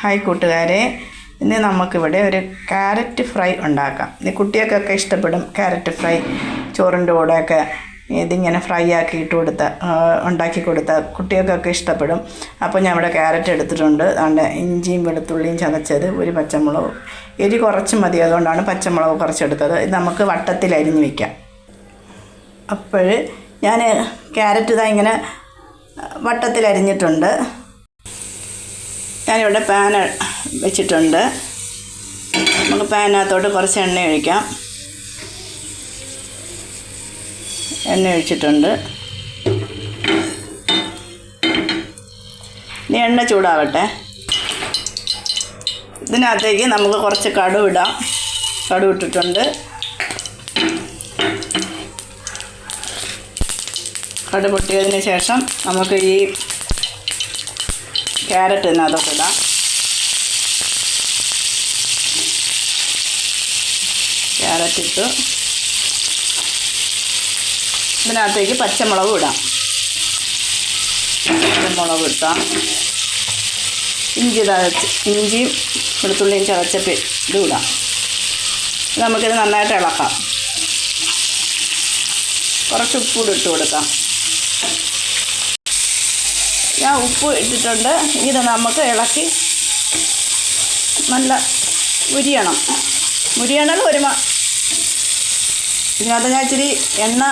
Hi കൂട്ടുകാരെ, ഇന്ന് നമുക്കിവിടെ ഒരു ക്യാരറ്റ് ഫ്രൈ ഉണ്ടാക്കാം. ഇത് കുട്ടികൾക്കൊക്കെ ഇഷ്ടപ്പെടും. ക്യാരറ്റ് ഫ്രൈ ചോറിൻ്റെ കൂടെയൊക്കെ ഇതിങ്ങനെ ഫ്രൈ ആക്കിയിട്ട് ഉണ്ടാക്കി കൊടുത്താൽ കുട്ടികൾക്കൊക്കെ ഇഷ്ടപ്പെടും. അപ്പോൾ ഞാൻ ഇവിടെ ക്യാരറ്റ് എടുത്തിട്ടുണ്ട്. അതുകൊണ്ട് ഇഞ്ചിയും വെളുത്തുള്ളിയും ചതച്ചത്, ഒരു പച്ചമുളക്, എരി കുറച്ച് മതി, അതുകൊണ്ടാണ് പച്ചമുളക് കുറച്ചെടുത്തത്. ഇത് നമുക്ക് വട്ടത്തിൽ അരിഞ്ഞ് വയ്ക്കാം. അപ്പോൾ ഞാൻ ക്യാരറ്റ് ഇതാ ഇങ്ങനെ വട്ടത്തിൽ അരിഞ്ഞിട്ടുണ്ട്. ഞാനിവിടെ പാൻ വെച്ചിട്ടുണ്ട്. നമുക്ക് പാനകത്തോട്ട് കുറച്ച് എണ്ണ ഒഴിക്കാം. എണ്ണ ഒഴിച്ചിട്ടുണ്ട്. ഇനി എണ്ണ ചൂടാവട്ടെ. ഇതിനകത്തേക്ക് നമുക്ക് കുറച്ച് കടുക് ഇടാം. കടുക് ഇട്ടിട്ടുണ്ട്. കടുക് പൊട്ടിയതിന് ശേഷം നമുക്ക് ഈ ക്യാരറ്റ് ഇതിനകത്തോട്ട് ഇടാം. ക്യാരറ്റ് ഇട്ടു. ഇതിനകത്തേക്ക് പച്ചമുളകും ഇടാം. പച്ചമുളക് ഇട്ടാം. ഇഞ്ചിയും വെളുത്തുള്ളിയും ചതച്ചപ്പ് ഇതും ഇടാം. നമുക്കിത് നന്നായിട്ട് ഇളക്കാം. കുറച്ച് ഉപ്പൂടെ ഇട്ട് കൊടുക്കാം. ഞാൻ ഉപ്പ് ഇട്ടിട്ടുണ്ട്. ഇത് നമുക്ക് ഇളക്കി നല്ല മുരിയണം. ഇതിനകത്ത് ഞാൻ ഇച്ചിരി എണ്ണ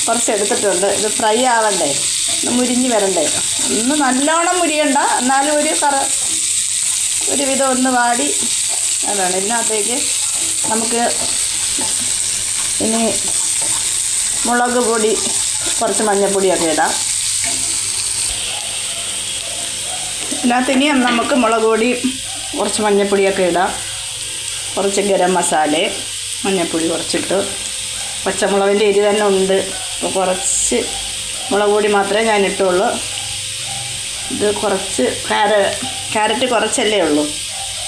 കുറച്ച് എടുത്തിട്ടുണ്ട്. ഇത് ഫ്രൈ ആവണ്ടേ, മുരിഞ്ഞ് വരണ്ടേ. ഒന്ന് നല്ലോണം മുരിയണ്ട, എന്നാലും ഒരു വിധം ഒന്ന് വാടി അതാണ്. ഇതിനകത്തേക്ക് നമുക്ക് ഇനി മുളക് പൊടി, കുറച്ച് മഞ്ഞൾപ്പൊടിയൊക്കെ ഇടാം. ഇതിനകത്ത് ഇനി നമുക്ക് മുളക് പൊടി, കുറച്ച് മഞ്ഞൾപ്പൊടിയൊക്കെ ഇടാം. കുറച്ച് ഗരം മസാല, മഞ്ഞൾപ്പൊടി കുറച്ചിട്ട്. പച്ചമുളകിൻ്റെ എരി തന്നെ ഉണ്ട്, അപ്പോൾ കുറച്ച് മുളക് പൊടി മാത്രമേ ഞാൻ ഇട്ടുള്ളൂ. ഇത് കുറച്ച് ക്യാരറ്റ് കുറച്ചല്ലേ ഉള്ളൂ,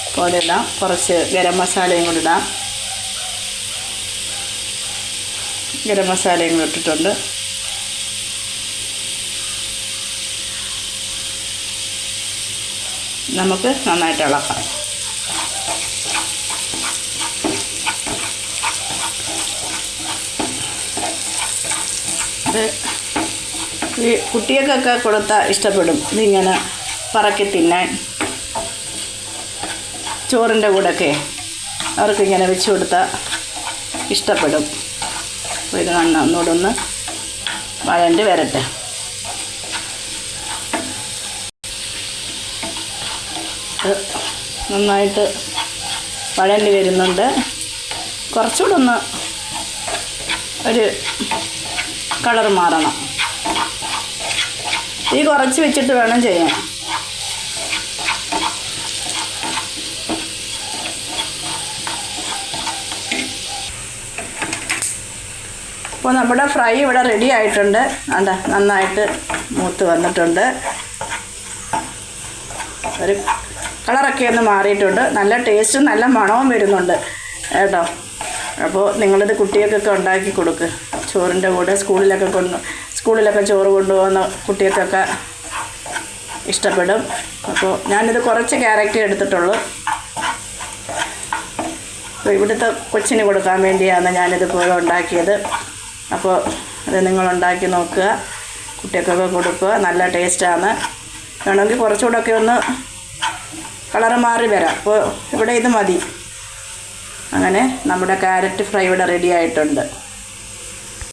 അപ്പോൾ ഇടാം. കുറച്ച് ഗരം മസാലയും കൂടി ഇടാം. ഗരം മസാലയും കൂടി ഇട്ടിട്ടുണ്ട്. നമുക്ക് നന്നായിട്ട് ഇളക്കാം. ഇത് ഈ കുട്ടികൾക്കൊക്കെ കൊടുത്താൽ ഇഷ്ടപ്പെടും. ഇതിങ്ങനെ പറക്കി തിന്നാൻ, ചോറിൻ്റെ കൂടെയൊക്കെ അവർക്കിങ്ങനെ വെച്ച് കൊടുത്താൽ ഇഷ്ടപ്പെടും. അപ്പോൾ ഇത് ഒന്നുകൂടെ ഒന്ന് വഴണ്ട് വരട്ടെ. നന്നായിട്ട് വഴണ്ടി വരുന്നുണ്ട്. കുറച്ചുകൂടെ ഒന്ന് ഒരു കളർ മാറണം. തീ കുറച്ച് വെച്ചിട്ട് വേണം ചെയ്യാൻ. അപ്പോൾ നമ്മുടെ ഫ്രൈ ഇവിടെ റെഡി ആയിട്ടുണ്ട്. അണ്ട നന്നായിട്ട് മൂത്ത് വന്നിട്ടുണ്ട്. ഒരു കളറൊക്കെ ഒന്ന് മാറിയിട്ടുണ്ട്. നല്ല ടേസ്റ്റും നല്ല മണവും വരുന്നുണ്ട് കേട്ടോ. അപ്പോൾ നിങ്ങളിത് കുട്ടികൾക്കൊക്കെ ഉണ്ടാക്കി കൊടുക്കുക. ചോറിൻ്റെ കൂടെ സ്കൂളിലൊക്കെ ചോറ് കൊണ്ടുപോകുന്ന കുട്ടികൾക്കൊക്കെ ഇഷ്ടപ്പെടും. അപ്പോൾ ഞാനിത് കുറച്ച് ക്യാരറ്റ് എടുത്തിട്ടുള്ളൂ. അപ്പോൾ ഇവിടുത്തെ കൊച്ചിന് കൊടുക്കാൻ വേണ്ടിയാണ് ഞാനിതിപ്പോൾ ഉണ്ടാക്കിയത്. അപ്പോൾ അത് നിങ്ങളുണ്ടാക്കി നോക്കുക, കുട്ടികൾക്കൊക്കെ കൊടുക്കുക. നല്ല ടേസ്റ്റാണ്. വേണമെങ്കിൽ കുറച്ചുകൂടെയൊക്കെ ഒന്ന് കളറ് മാറി വരാം. അപ്പോൾ ഇവിടെ ഇത് മതി. അങ്ങനെ നമ്മുടെ ക്യാരറ്റ് ഫ്രൈ ഇവിടെ റെഡി ആയിട്ടുണ്ട്.